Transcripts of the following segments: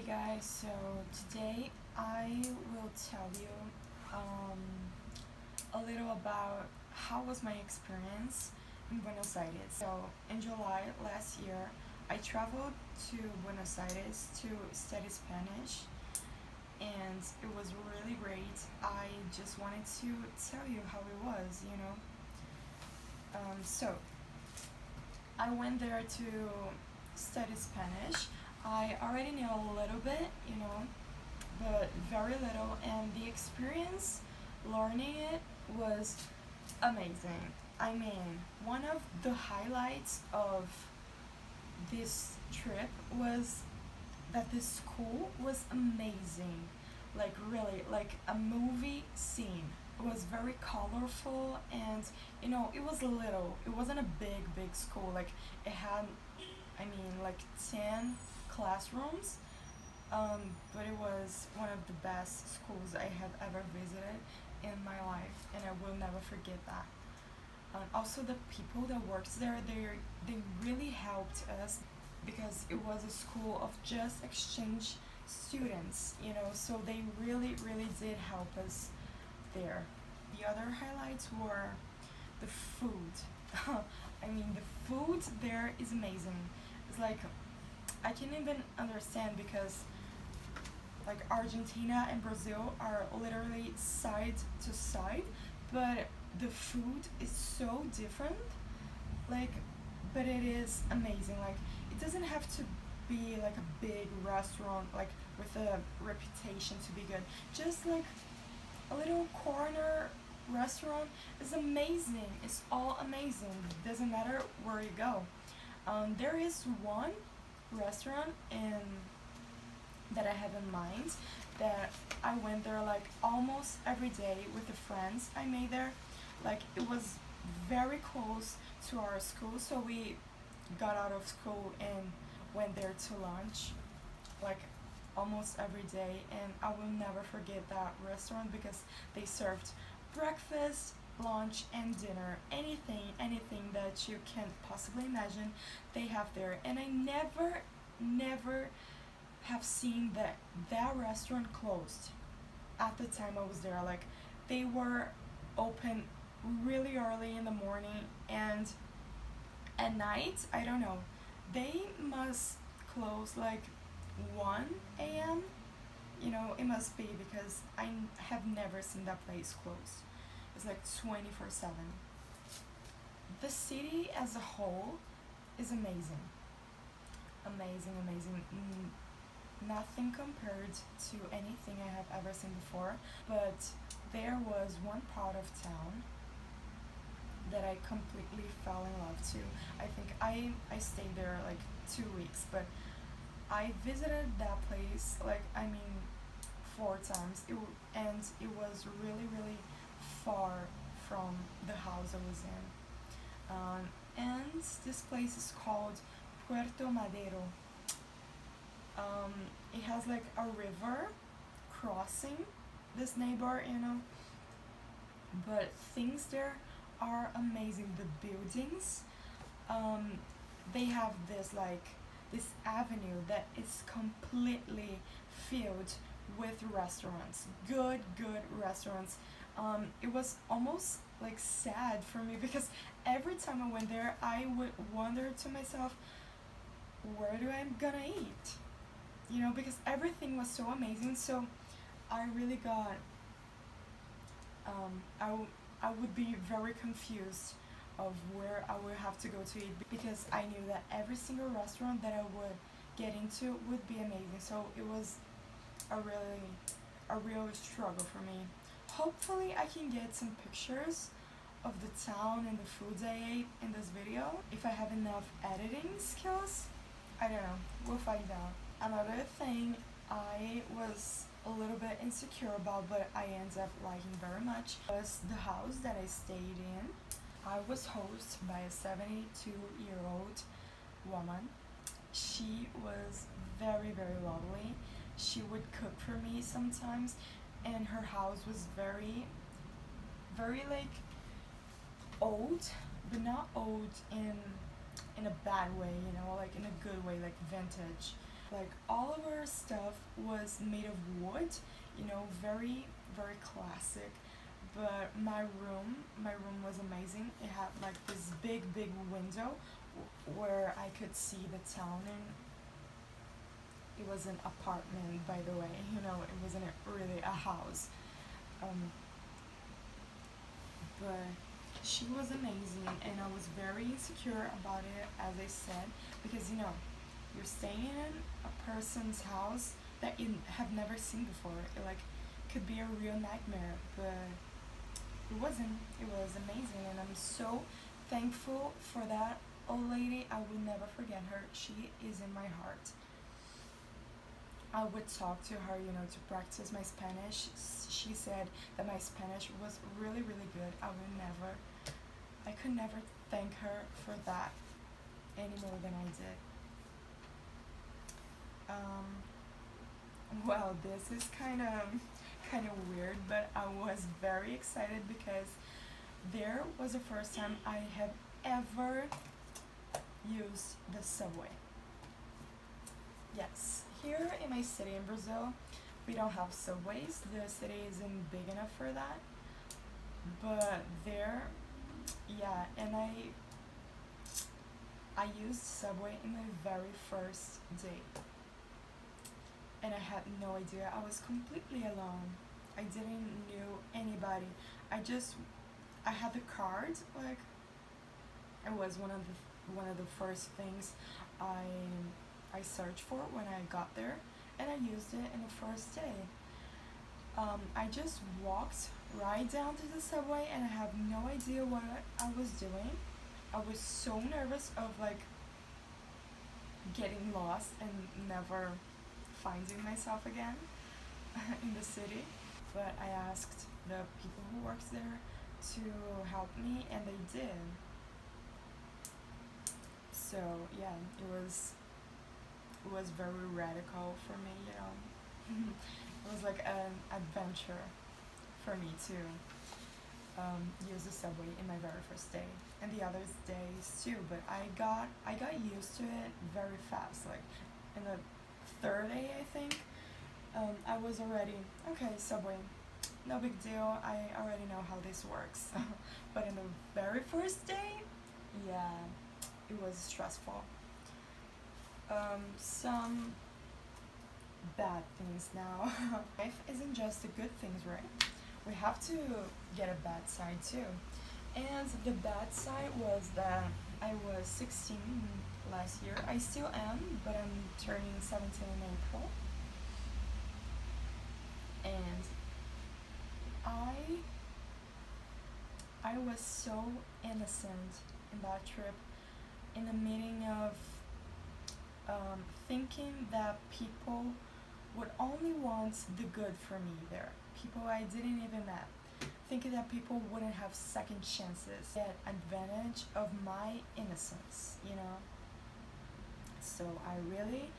Guys, so today I will tell you a little about how was my experience in Buenos Aires. So in July last year, I traveled to Buenos Aires to study Spanish, and it was really great. I just wanted to tell you how it was. So I went there to study Spanish. I already knew a little bit, but very little, and the experience learning it was amazing. I mean, one of the highlights of this trip was that the school was amazing. Like, really, like a movie scene. It was very colorful, and it was little. It wasn't a big school. Like, it had, like 10 classrooms, but it was one of the best schools I have ever visited in my life, and I will never forget that. Also, the people that worked there, they really helped us because it was a school of just exchange students, so they really did help us there. The other highlights were the food. The food there is amazing. It's like I can't even understand because like Argentina and Brazil are literally side to side, but the food is so different. Like, but it is amazing. Like, it doesn't have to be like a big restaurant like with a reputation to be good. Just like a little corner restaurant is amazing. It's all amazing. Doesn't matter where you go. There is one restaurant in that I have in mind that I went there like almost every day with the friends I made there. Like, it was very close to our school, so we got out of school and went there to lunch like almost every day, and I will never forget that restaurant because they served breakfast, lunch, and dinner. Anything that you can possibly imagine, they have there. And I never have seen that restaurant closed at the time I was there. Like, they were open really early in the morning, and at night, I don't know, they must close like 1 a.m. It must be because I have never seen that place close. It's like 24/7. The city as a whole is amazing. Amazing. Nothing compared to anything I have ever seen before, but there was one part of town that I completely fell in love to. I think I stayed there like 2 weeks, but I visited that place like 4 times. And it was really far from the house I was in. And this place is called Puerto Madero. It has like a river crossing this neighbor, but things there are amazing. The buildings, they have this avenue that is completely filled with restaurants, good restaurants. It was almost like sad for me because every time I went there, I would wonder to myself, where do I gonna eat? Because everything was so amazing. So I really got, I would be very confused of where I would have to go to eat because I knew that every single restaurant that I would get into would be amazing. So it was a real struggle for me. Hopefully I can get some pictures of the town and the foods I ate in this video. If I have enough editing skills, I don't know, we'll find out. Another thing I was a little bit insecure about, but I ended up liking very much, was the house that I stayed in. I was hosted by a 72-year-old woman. She was very lovely. She would cook for me sometimes, and her house was very like old, but not old in a bad way, like in a good way, like vintage. Like, all of her stuff was made of wood, very, very classic. But my room was amazing. It had like this big, big window where I could see the town, and it was an apartment, by the way. It wasn't really a house. Um, but she was amazing, and I was very insecure about it, as I said, because you're staying in a person's house that you have never seen before. It like could be a real nightmare, but it wasn't. It was amazing, and I'm so thankful for that old lady. I will never forget her. She is in my heart. I would talk to her, to practice my Spanish. She said that my Spanish was really, really good. I could never thank her for that any more than I did. Well, this is kind of weird, but I was very excited because there was the first time I have ever used the subway. Yes, here in my city in Brazil, we don't have subways. The city isn't big enough for that. But there, yeah, and I used subway in my very first day, and I had no idea. I was completely alone. I didn't knew anybody. I had the card. Like, it was one of the first things I I searched for when I got there, and I used it in the first day. I just walked right down to the subway, and I have no idea what I was doing. I was so nervous of like getting lost and never finding myself again in the city. But I asked the people who worked there to help me, and they did. So yeah, it was very radical for me. It was like an adventure for me to use the subway in my very first day, and the other days too. But I got used to it very fast. Like in the third day, I think, I was already okay. Subway, no big deal. I already know how this works. But in the very first day, yeah, it was stressful. Some bad things now. Life isn't just the good things, right? We have to get a bad side too. And the bad side was that I was 16 last year. I still am, but I'm turning 17 in April. And I I was so innocent in that trip, in the meaning of thinking that people would only want the good for me there. People I didn't even met. Thinking that people wouldn't have second chances, get advantage of my innocence. So I really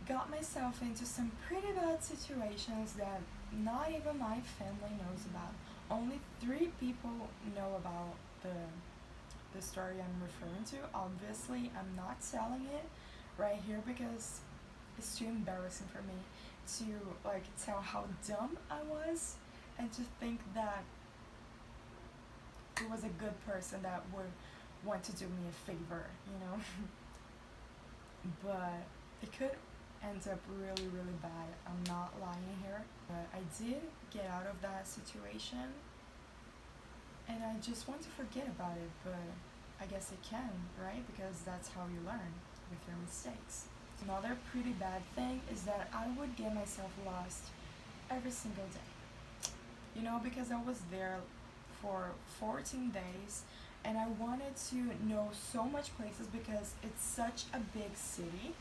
got myself into some pretty bad situations that not even my family knows about. Only three people know about the story I'm referring to. Obviously, I'm not telling it right here because it's too embarrassing for me to like tell how dumb I was, and to think that it was a good person that would want to do me a favor. But it could end up really, really bad. I'm not lying here. But I did get out of that situation, and I just want to forget about it, but I guess I can, right? Because that's how you learn, with your mistakes. Another pretty bad thing is that I would get myself lost every single day. Because I was there for 14 days, and I wanted to know so much places because it's such a big city.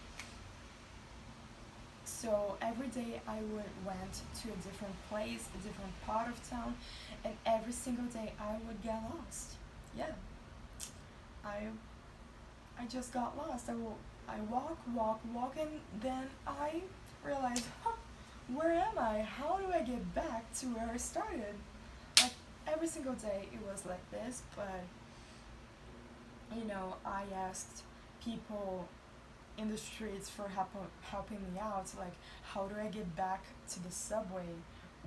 So every day I went to a different place, a different part of town, and every single day I would get lost. Yeah, I just got lost. I walk, and then I realized, where am I? How do I get back to where I started? Like every single day it was like this, but I asked people in the streets for helping me out. Like, how do I get back to the subway?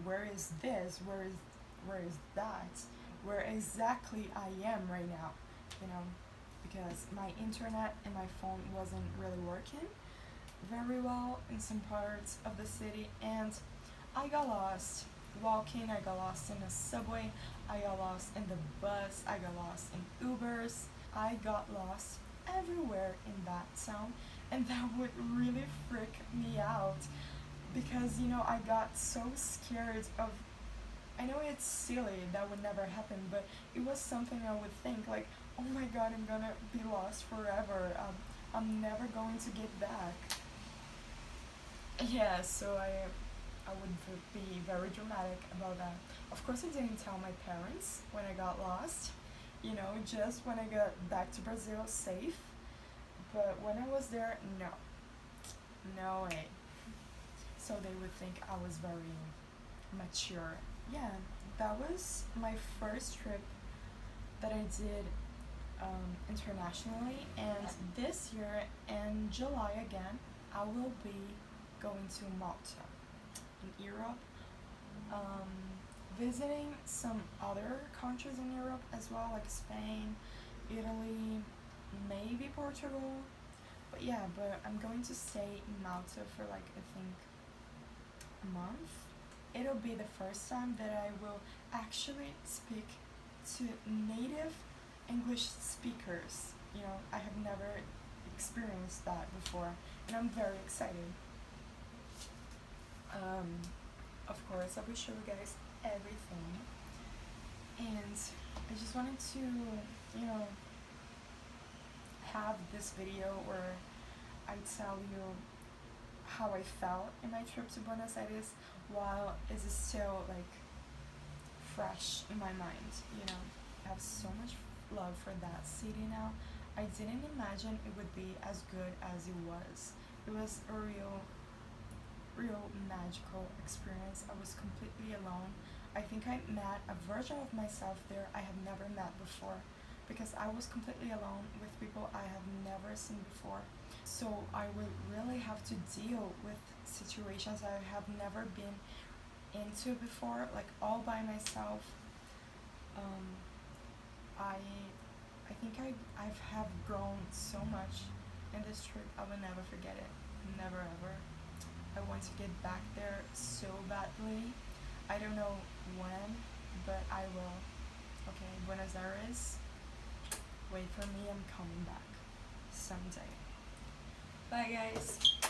Where is this? Where is that? Where exactly I am right now? You know, because my internet and my phone wasn't really working very well in some parts of the city, and I got lost walking, I got lost in the subway, I got lost in the bus, I got lost in Ubers, I got lost everywhere in that town, and that would really freak me out because I got so scared of. I know it's silly, that would never happen, but it was something I would think like, oh my god, I'm gonna be lost forever. I'm never going to get back. Yeah, so I would be very dramatic about that. Of course, I didn't tell my parents when I got lost. Just when I got back to Brazil safe. But when I was there, no, no way. So they would think I was very mature. Yeah, that was my first trip that I did internationally, and this year in July again, I will be going to Malta in Europe, um, visiting some other countries in Europe as well, like Spain, Italy, maybe Portugal. But yeah, but I'm going to stay in Malta for like I think a month. It'll be the first time that I will actually speak to native English speakers. I have never experienced that before, and I'm very excited. Um, of course, I will show you guys everything, and I just wanted to, you know, have this video where I tell you how I felt in my trip to Buenos Aires while it's still like fresh in my mind. I have so much love for that city now. I didn't imagine it would be as good as it was. It was a real magical experience. I was completely alone. I think I met a version of myself there I have never met before because I was completely alone with people I have never seen before. So I would really have to deal with situations I have never been into before, like all by myself. Um, I I think I have grown so much in this trip. I will never forget it. Never ever. I want to get back there so badly. I don't know when, but I will. Okay, Buenos Aires. Wait for me, I'm coming back someday. Bye guys.